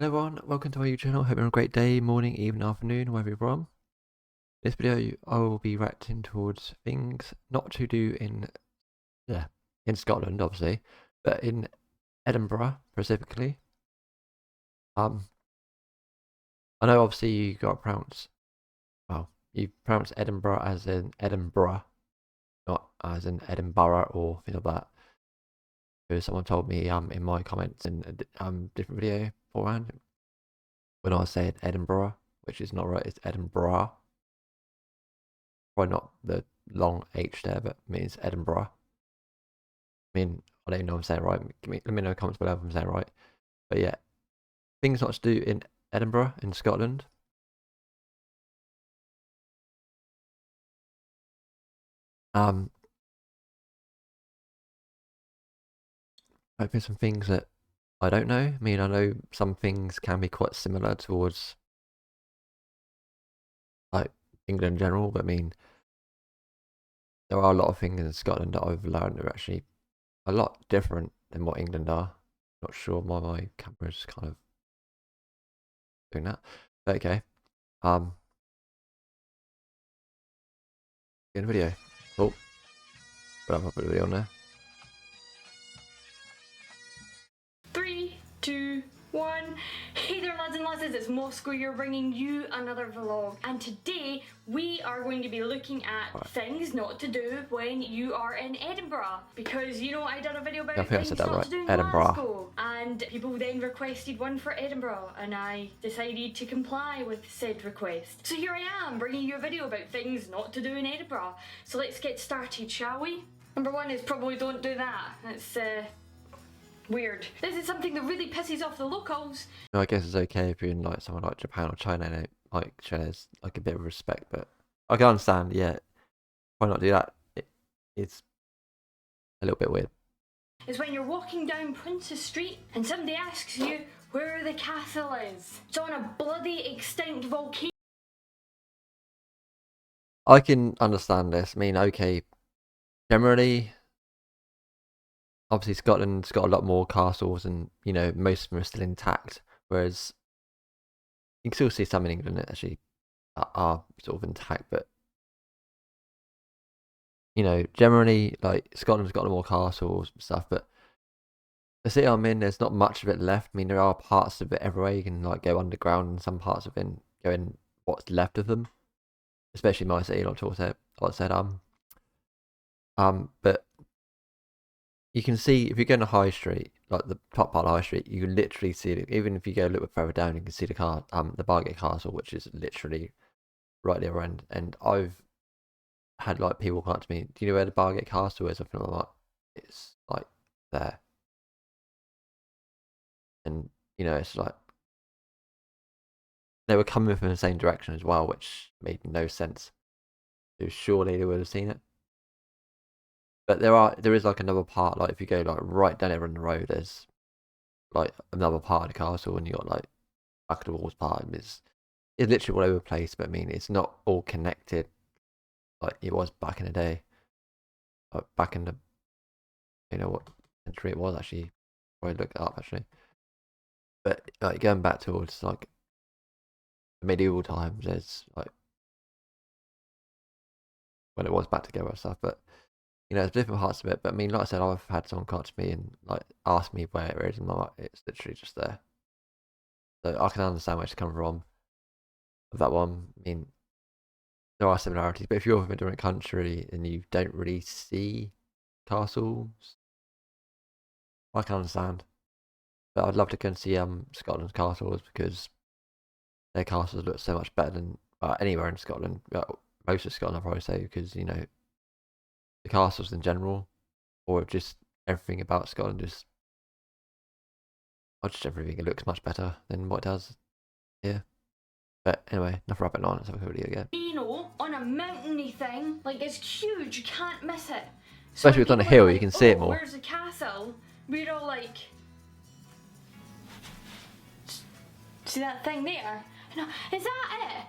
Hello everyone, welcome to my YouTube channel. Hope you're having a great day, morning, evening, afternoon, wherever you're from. In this video I will be reacting towards things not to do in Scotland obviously, but in Edinburgh specifically. I know obviously you pronounce Edinburgh as in Edinburgh, not as in Edinburgh or things like that. Because someone told me in my comments in a different video beforehand when I said Edinburgh, which is not right, it's Edinburgh. Probably not the long H there, but it means Edinburgh. I mean, I don't even know if I'm saying it right. Let me know in the comments below if I'm saying it right. But yeah, things not to do in Edinburgh, in Scotland. Hopefully some things that I don't know. I mean, I know some things can be quite similar towards like England in general, but I mean, there are a lot of things in Scotland that I've learned are actually a lot different than what England are. Not sure why my camera's kind of doing that. But okay. In video. Oh, but I'll put a video on there. 3, 2, 1. Hey there lads and lasses, it's Moscow. You're bringing you another vlog, and today we are going to be looking at things not to do when you are in Edinburgh, because you know I did a video about things not to do in Glasgow, and people then requested one for Edinburgh, and I decided to comply with said request. So here I am bringing you a video about things not to do in Edinburgh. So let's get started, shall we? Number one is probably don't do that. It's weird. This is something that really pisses off the locals. No, I guess it's okay if you're in like somewhere like Japan or China and it like shares like a bit of respect, but I can understand, yeah, why not do that? It's a little bit weird. Is when you're walking down Princess Street and somebody asks you where the castle is. It's on a bloody extinct volcano. I can understand this. I mean, okay, generally, obviously Scotland's got a lot more castles and, you know, most of them are still intact, whereas you can still see some in England that actually are sort of intact, but, you know, generally, like, Scotland's got a lot more castles and stuff, but the city I'm in, there's not much of it left. I mean, there are parts of it everywhere. You can, like, go underground and some parts of it go in what's left of them, especially my city, like I said, but you can see if you go on the high street, like the top part of the high street, you can literally see it. Even if you go a little bit further down, you can see the Bargate Castle, which is literally right the other end. And I've had like people come up to me, "Do you know where the Bargate Castle is?" I'm like, "It's like there." And you know, it's like they were coming from the same direction as well, which made no sense. So surely they would have seen it. But there is like another part, like if you go like right down there on the road, there's like another part of the castle, and you got like back of the walls part. It's literally all over the place, but I mean it's not all connected like it was back in the day. Like back in the, you know what century it was actually. Probably look it up actually. But like going back towards like the medieval times, there's like when it was back together and stuff. But you know, there's different parts of it. But I mean, like I said, I've had someone come to me and like ask me where it is, and I'm like, it's literally just there. So I can understand where it's coming from. Of that one, I mean, there are similarities, but if you're from a different country and you don't really see castles, I can understand. But I'd love to go and see Scotland's castles because their castles look so much better than anywhere in Scotland. Most of Scotland, I'd probably say, because you know the castles in general, or just everything about Scotland, just everything. It looks much better than what it does here. But anyway, enough rapping on. Let's have a video again. You know, on a mountainy thing, like it's huge, you can't miss it. Especially if it's on a hill, you can see it more. Where's the castle? We're all like, see that thing there? No, is that it?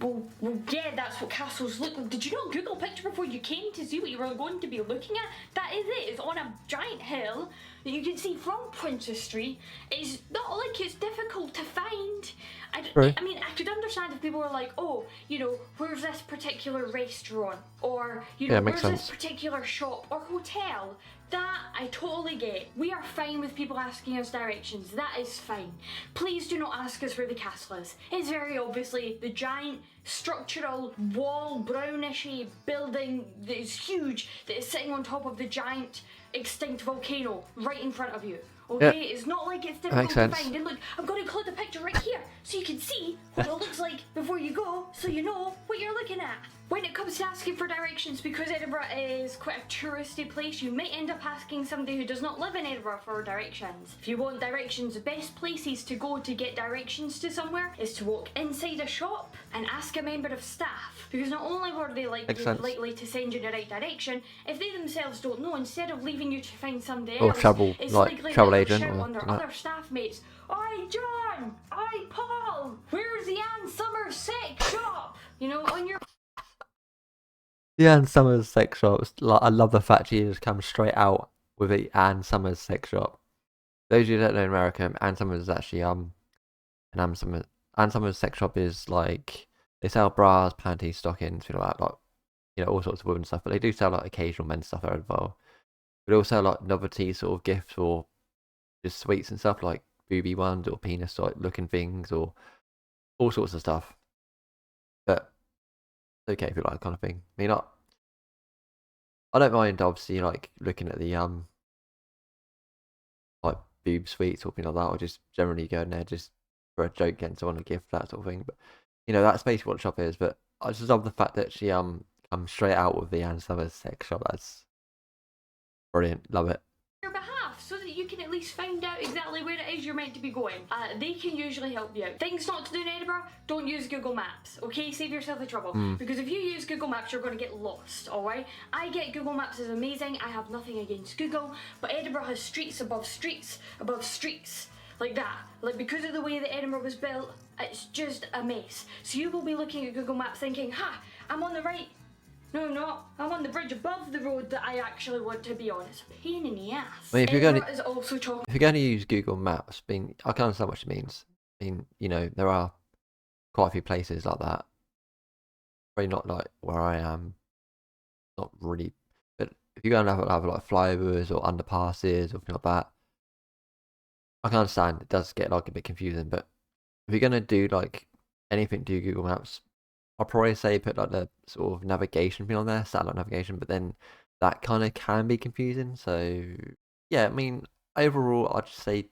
Well, yeah, that's what castles look like. Did you not Google a picture before you came to see what you were going to be looking at? That is it. It's on a giant hill that you can see from Princess Street. It's not like it's difficult difficult to find. True. I mean, I could understand if people were like, oh, you know, where's this particular restaurant? Or, you know, Yeah, makes where's this sense. particular shop or hotel? That I totally get. We are fine with people asking us directions. That is fine. Please do not ask us where the castle is. It's very obviously the giant structural wall brownishy building that is huge that is sitting on top of the giant extinct volcano right in front of you. Okay, Yep. it's not like it's That makes difficult to sense. find. And look, I'm going to include the picture right here so you can see what it looks like before you go, so you know what you're looking at. When it comes to asking for directions, because Edinburgh is quite a touristy place, you might end up asking somebody who does not live in Edinburgh for directions. If you want directions, the best places to go to get directions to somewhere is to walk inside a shop and ask a member of staff. Because not only were they likely to send you in the right direction, if they themselves don't know, instead of leaving you to find somebody Or else, travel, it's like likely travel that agent they'll shout or on their something like other staff mates, "Oi John! Oi Paul! Where's the Ann Summers sex shop?" You know, on your the Ann Summers sex shop. Like, I love the fact she just comes straight out with the Ann Summers sex shop. Those of you that don't know in America, Ann Summers is actually an Ann Summers sex shop is like they sell bras, panties, stockings, things like that, like you know, all sorts of women's stuff. But they do sell like occasional men's stuff there as well. But also like novelty sort of gifts or just sweets and stuff like booby ones or penis like looking things or all sorts of stuff. But it's okay if you like that kind of thing. I mean, I don't mind obviously like looking at the like boob sweets or things like that, or just generally going there just for a joke, getting someone a gift, that sort of thing. But you know, that's basically what the shop is. But I just love the fact that she comes straight out with the Ann Summers sex shop. That's brilliant. Love it. behalf so that you can at least find out exactly where it is you're meant to be going. They can usually help you out. Things not to do in Edinburgh, don't use Google Maps, okay? Save yourself the trouble. Because if you use Google Maps, you're going to get lost, alright? I get Google Maps is amazing, I have nothing against Google, but Edinburgh has streets above streets above streets. Like that. Like, because of the way that Edinburgh was built, it's just a mess. So you will be looking at Google Maps thinking, ha, I'm on the right. No, I'm not. I'm on the bridge above the road that I actually want to be on. It's a pain in the ass. I mean, Edinburgh is also chocolate. if you're going to use Google Maps, I can understand what it means. I mean, you know, there are quite a few places like that. Probably not like where I am. Not really. But if you're going to have like flyovers or underpasses or things like that, I can understand it does get like a bit confusing. But if you're going to do like anything to Google Maps, I'll probably say put like the sort of navigation thing on there, satellite navigation, but then that kind of can be confusing. So yeah, I mean, overall, I'd just say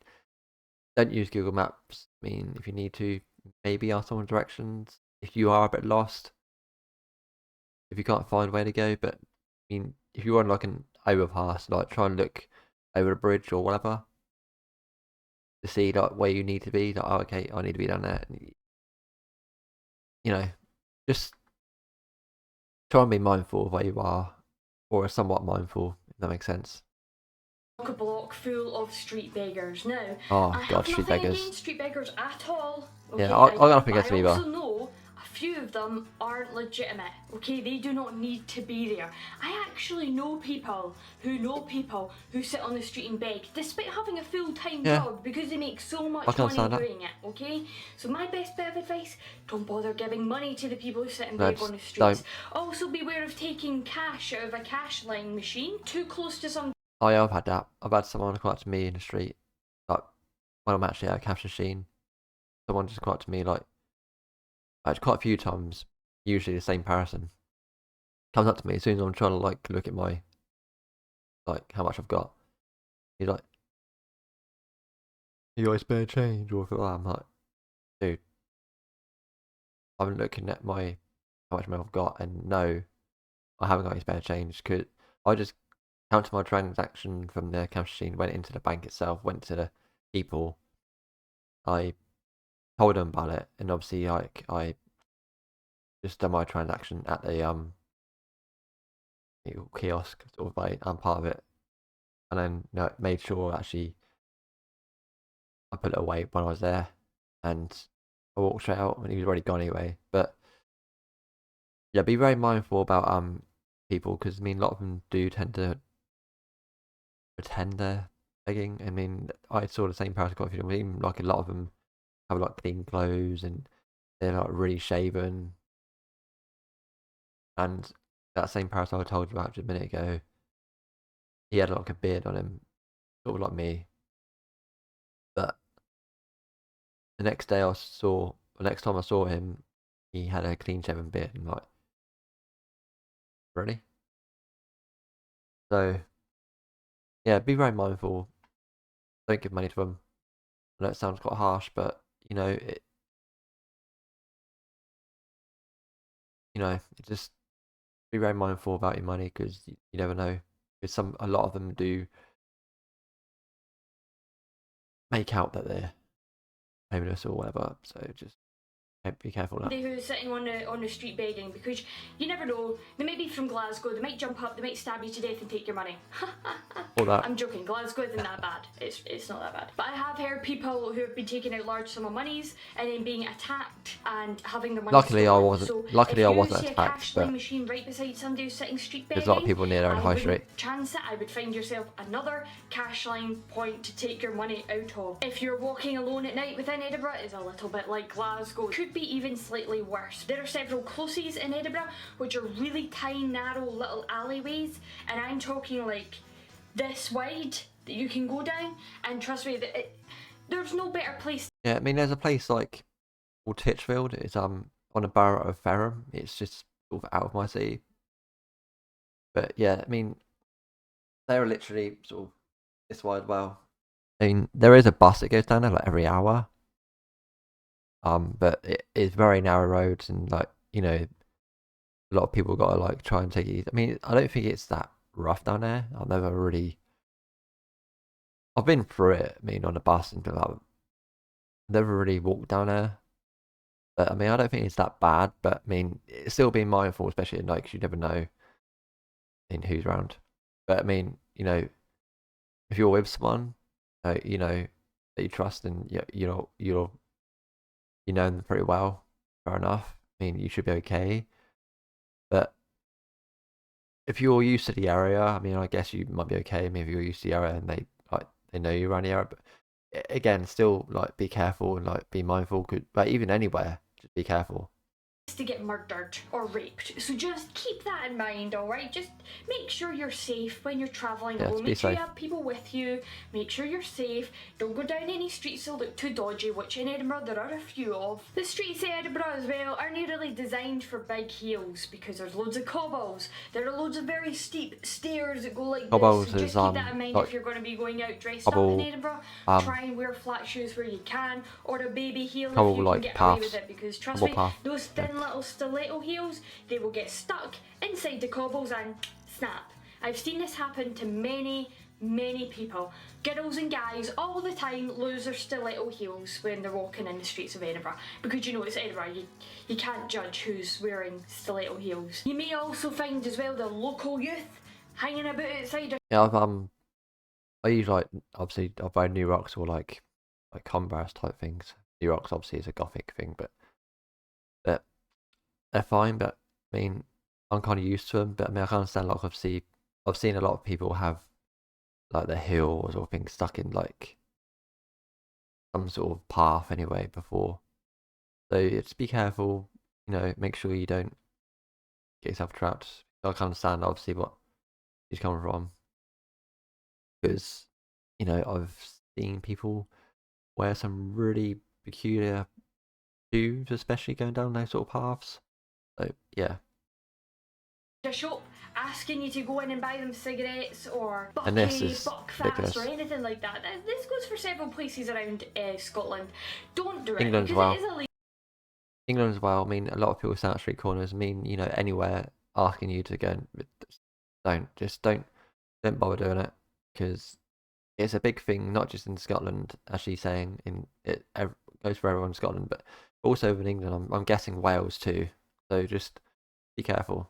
don't use Google Maps. I mean, if you need to, maybe ask someone directions. If you are a bit lost, if you can't find where to go, but I mean, if you're on like an overpass, like try and look over a bridge or whatever to see like where you need to be. Like, oh, okay, I need to be down there. You know, just try and be mindful of where you are, or somewhat mindful, if that makes sense. A block full of street beggars. Now, Oh I god, have street nothing beggars. against street beggars at all. Okay, Yeah, I got nothing but against them I either. also know a few of them aren't legitimate. Okay, they do not need to be there. I actually know people who sit on the street and beg, despite having a full-time Yeah. job, because they make so much I can money understand that. doing it. Okay, so my best bit of advice: don't bother giving money to the people who sit and No, beg just on the streets. don't. Also, beware of taking cash out of a cash line machine too close to some. Oh yeah, I've had that. I've had someone come up to me in the street, like when I'm actually at a cash machine. Someone just come up to me like quite a few times. Usually the same person comes up to me as soon as I'm trying to like look at my like how much I've got. He's like, "You got spare change?" Or something like that. I'm like, dude, I'm looking at my how much money I've got, and no, I haven't got any spare change because I just counted my transaction from the cash machine, went into the bank itself, went to the people. I told them about it, and obviously, like I just done my transaction at the kiosk, sort of like I'm part of it, and then made sure actually I put it away when I was there, and I walked straight out, and he was already gone anyway. But yeah, be very mindful about people because I mean a lot of them do tend to pretend they're begging. I mean I saw the same person quite a few times. Even like a lot of them have like clean clothes and they're like really shaven. And that same parasite I told you about just a minute ago, he had like a beard on him, sort of like me. But the next day the next time I saw him, he had a clean shaven beard. And like, really? So yeah, be very mindful. Don't give money to them. I know it sounds quite harsh, but just be very mindful about your money because you never know. Because a lot of them do make out that they're homeless or whatever. So just be careful of that. Who's sitting on the street begging, because you never know. They might be from Glasgow. They might jump up. They might stab you to death and take your money. All that. I'm joking. Glasgow isn't that bad. It's not that bad. But I have heard people who have been taking out large sum of monies and then being attacked and having their money Luckily, stolen. I wasn't. So luckily, I wasn't if you see attacked. a cash But machine right beside somebody who's sitting street begging, there's a lot of people near there on High Street. Chance it, I would find yourself another cash line point to take your money out of. If you're walking alone at night within Edinburgh, it's a little bit like Glasgow. Could be even slightly worse. There are several closes in Edinburgh which are really tiny, narrow little alleyways, and I'm talking like this wide that you can go down, and trust me, there's no better place. Yeah, I mean, there's a place like called Titchfield. It's on a borough of Ferrum. It's just sort of out of my city. But yeah, I mean, they're literally sort of this wide. Well, I mean, there is a bus that goes down there like every hour. But it is very narrow roads, and like a lot of people got to like try and take it. I mean, I don't think it's that rough down there. I've been through it. I mean, on the bus and like, never really walked down there. But I mean, I don't think it's that bad. But I mean, it's still being mindful, especially at night, 'cause you never know in who's around. But I mean, if you're with someone, that you trust and you know them pretty well, fair enough. I mean, you should be okay. But if you're used to the area, I mean, I guess you might be okay. Maybe you're used to the area and they know you around the area. But again, still like be careful and like be mindful. Like even anywhere, just be careful. To get murdered or raped, so just keep that in mind. All right, just make sure you're safe when you're traveling alone. Make sure you have people with you. Make sure you're safe. Don't go down any streets that look too dodgy, which in Edinburgh there are a few of. The streets in Edinburgh as well aren't really designed for big heels, because there's loads of cobbles. There are loads of very steep stairs that go like cobbles this. So just keep that in mind, like, if you're going to be going out dressed up in Edinburgh. Try and wear flat shoes where you can, or a baby heel if you can get away with it, because trust me, those thin little stiletto heels, they will get stuck inside the cobbles and snap. I've seen this happen to many people. Girls and guys all the time lose their stiletto heels when they're walking in the streets of Edinburgh, because it's Edinburgh, you can't judge who's wearing stiletto heels. You may also find as well the local youth hanging about outside. Yeah, I use obviously I buy New Rocks or like Converse type things. New Rocks obviously is a gothic thing, but they're fine. But I mean, I'm kind of used to them. But I mean, I can understand like I've seen a lot of people have like their heels or things stuck in like some sort of path anyway before. So just be careful. Make sure you don't get yourself trapped. I can understand obviously what he's coming from, because I've seen people wear some really peculiar shoes, especially going down those sort of paths. So yeah. A shop asking you to go in and buy them cigarettes or Buckfast or anything like that. This goes for several places around Scotland. Don't do it. England as because well. It is illegal. England as well. I mean, a lot of people stand at street corners. I mean, anywhere asking you to go. Don't bother doing it, because it's a big thing, not just in Scotland. Actually, saying it goes for everyone in Scotland, but also in England. I'm guessing Wales too. So just be careful.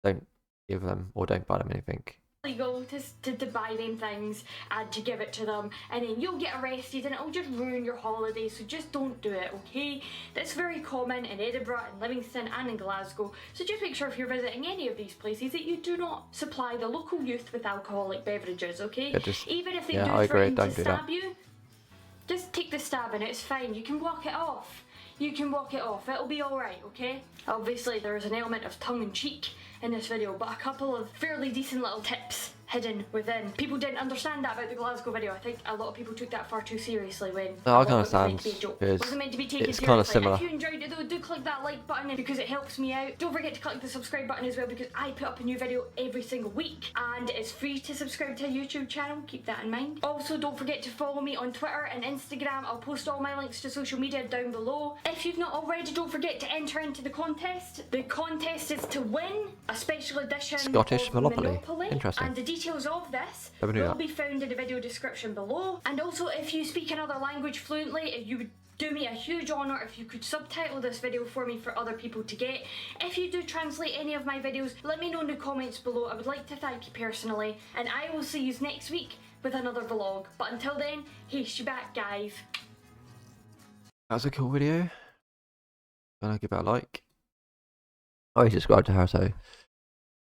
Don't give them or don't buy them anything. Legal to buy them things and to give it to them, and then you'll get arrested and it'll just ruin your holiday. So just don't do it, okay? That's very common in Edinburgh and Livingston and in Glasgow. So just make sure if you're visiting any of these places that you do not supply the local youth with alcoholic beverages, okay? Even if they do threaten to stab you, Just take the stabbing, it's fine. You can walk it off. You can walk it off. It'll be alright, okay? Obviously, there's an element of tongue-in-cheek in this video, but a couple of fairly decent little tips hidden within. People didn't understand that about the Glasgow video. I think a lot of people took that far too seriously when No, I it can was meant understand, to be a joke. because It wasn't meant to be taken it's seriously. kind of similar. If you enjoyed it though, do click that like button because it helps me out. Don't forget to click the subscribe button as well because I put up a new video every single week and it's free to subscribe to a YouTube channel. Keep that in mind. Also, don't forget to follow me on Twitter and Instagram. I'll post all my links to social media down below. If you've not already, don't forget to enter into the contest. The contest is to win a special edition Scottish of Monopoly. Interesting. And the details of this Never knew will that. be found in the video description below. And also, if you speak another language fluently, you would do me a huge honour if you could subtitle this video for me for other people to get. If you do translate any of my videos, let me know in the comments below. I would like to thank you personally, and I will see you next week with another vlog. But until then, hey, she back, guys. That was a cool video. Gonna give it a like. I already subscribed to her, so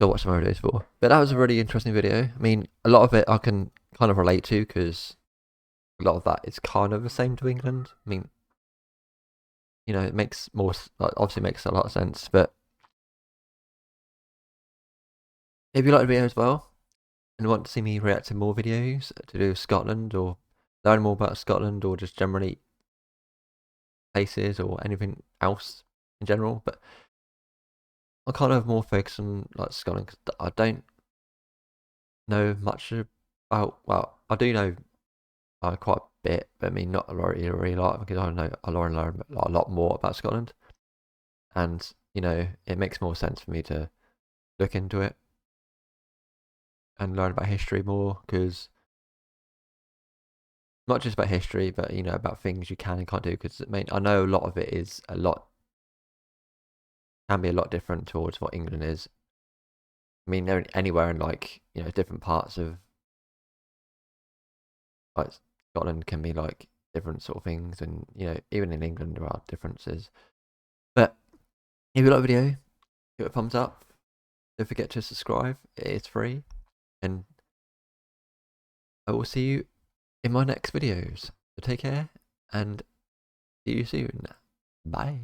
go watch some more videos for. But that was a really interesting video. I mean, a lot of it I can kind of relate to because a lot of that is kind of the same to England. I mean, you know, it makes more, like, obviously makes a lot of sense. But if you like the video as well and want to see me react to more videos to do with Scotland or learn more about Scotland or just generally places or anything else in general, but I'm kind of more focused on like Scotland because I don't know much about. Well, I do know quite a bit, but I mean not a lot because I know I learn a lot more about Scotland, and you know it makes more sense for me to look into it and learn about history more because not just about history, but you know about things you can and can't do. Because I mean I know a lot of it is can be a lot different towards what England is. I mean, they're anywhere in like, you know, different parts of like Scotland can be like different sort of things, and you know, even in England there are differences. But if you like the video, give it a thumbs up. Don't forget to subscribe. It is free, and I will see you in my next videos. So take care and see you soon. Bye.